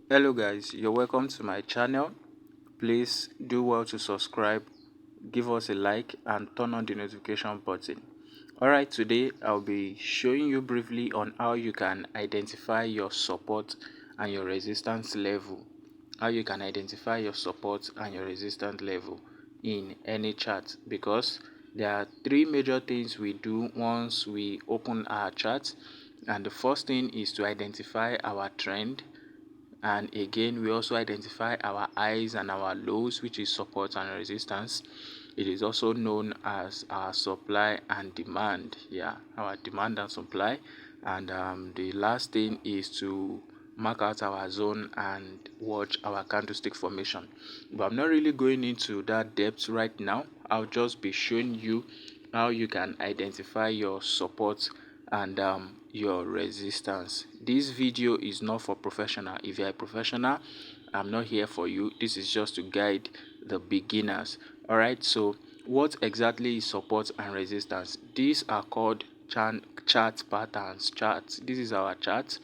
Hello guys, you're welcome to my channel. Please do well to subscribe, give us a like and turn on the notification button. Alright, today I'll be showing you briefly on how you can identify your support and your resistance level. How you can identify your support and your resistance level in any chart, because there are three major things we do once we open our chart. And the first thing is to identify our trend, and again we also identify our highs and our lows, which is support and resistance. It is also known as our supply and demand, our demand and supply. And the last thing is to mark out our zone and watch our candlestick formation. But I'm not really going into that depth right now. I'll just be showing you how you can identify your support and your resistance. This video is not for professional. If you're a professional, I'm not here for you. This is just to guide the beginners. All right, so what exactly is support and resistance? These are called chart patterns. Charts. This is our chart,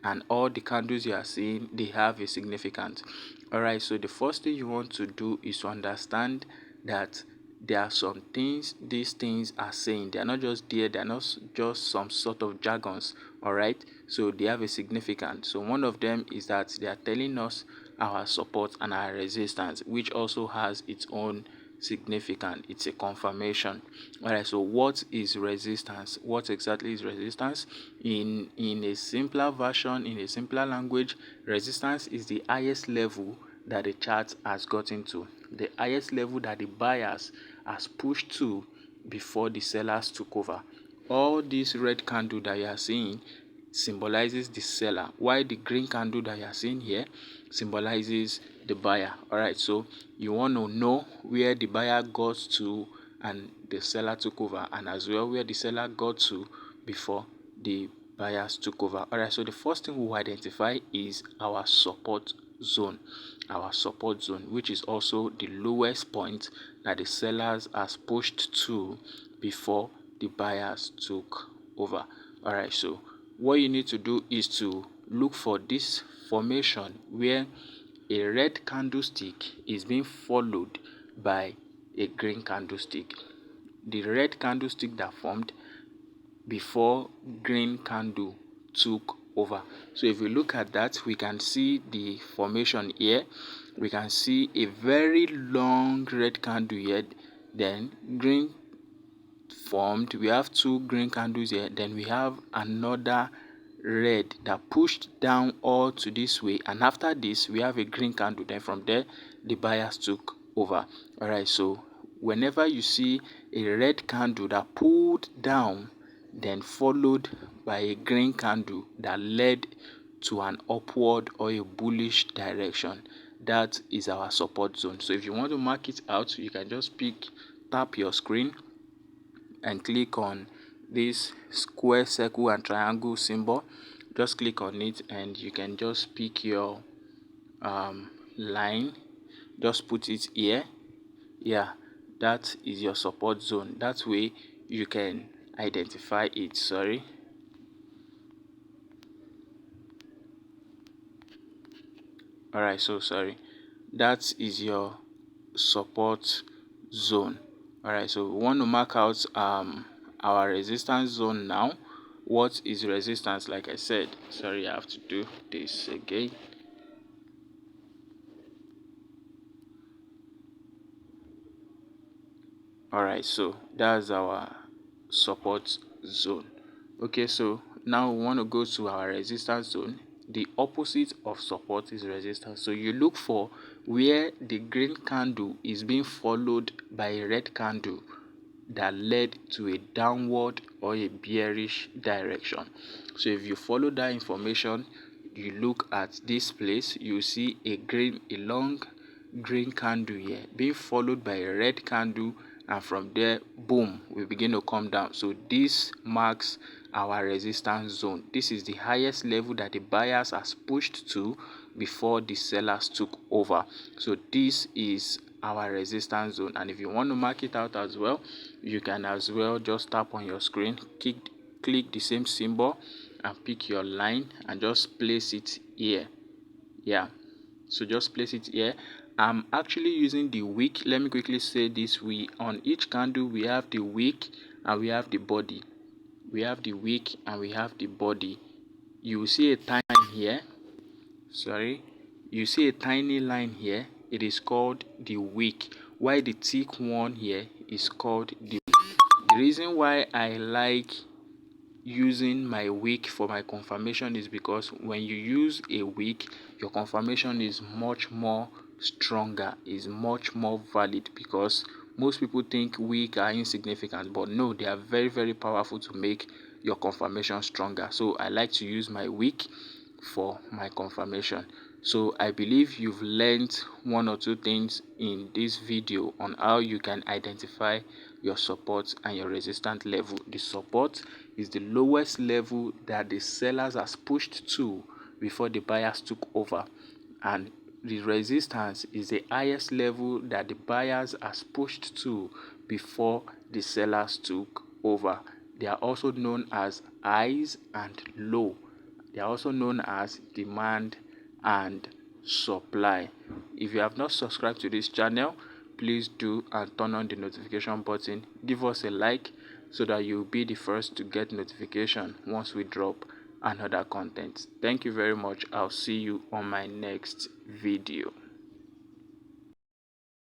and all the candles you are seeing, they have a significance. All right, so the first thing you want to do is to understand that there are some things these things are saying. They are not just there, they are not just some sort of jargons. All right, so they have a significance. So one of them is that they are telling us our support and our resistance, which also has its own significant. It's a confirmation. All right, so what is resistance? What exactly is resistance? In a simpler version, in a simpler language, resistance is the highest level that the chart has gotten to, the highest level that the buyers has pushed to before the sellers took over. All this red candle that you are seeing symbolizes the seller, while the green candle that you are seeing here symbolizes the buyer. All right, so you want to know where the buyer got to and the seller took over, and as well where the seller got to before the buyers took over. All right, so the first thing we'll identify is our support zone. Our support zone, which is also the lowest point that the sellers has pushed to before the buyers took over. All right, so what you need to do is to look for this formation where a red candlestick is being followed by a green candlestick. The red candlestick that formed before green candle took over. So if we look at that, we can see the formation here. We can see a very long red candle here, then green formed. We have two green candles here, then we have another red that pushed down all to this way, and after this we have a green candle. Then from there the buyers took over. All right, so whenever you see a red candle that pulled down, then followed by a green candle that led to an upward or a bullish direction, that is our support zone. So if you want to mark it out, you can just tap your screen and click on this square, circle and triangle symbol. Just click on it and you can just pick your line, just put it here. That is your support zone. That way you can identify it. Alright, so sorry, that is your support zone. Alright, so we want to mark out our resistance zone now. What is resistance? Like I said, sorry, I have to do this again. Alright, so that's our support zone. Okay, so now we want to go to our resistance zone. The opposite of support is resistance. So you look for where the green candle is being followed by a red candle that led to a downward or a bearish direction. So if you follow that information, you look at this place, you see a long green candle here being followed by a red candle, and from there, boom, we begin to come down. So this marks our resistance zone. This is the highest level that the buyers has pushed to before the sellers took over. So this is our resistance zone, and if you want to mark it out as well, you can as well just tap on your screen, click the same symbol and pick your line and just place it here. Yeah, so just place it here. I'm actually using the wick. Let me quickly say this: we on each candle we have the wick and we have the body. We have the wick and we have the body. You will see a tiny line here. Sorry, you see a tiny line here. It is called the wick, while the thick one here is called the wick. The reason why I like using my wick for my confirmation is because when you use a wick, your confirmation is much more stronger, is much more valid, because most people think wick are insignificant, but no, they are very, very powerful to make your confirmation stronger. So I like to use my wick for my confirmation. So I believe you've learned one or two things in this video on how you can identify your support and your resistance level. The support is the lowest level that the sellers has pushed to before the buyers took over, and the resistance is the highest level that the buyers has pushed to before the sellers took over. They are also known as highs and low. They are also known as demand and supply. If you have not subscribed to this channel, please do, and turn on the notification button. Give us a like so that you'll be the first to get notification once we drop another content. Thank you very much. I'll see you on my next video.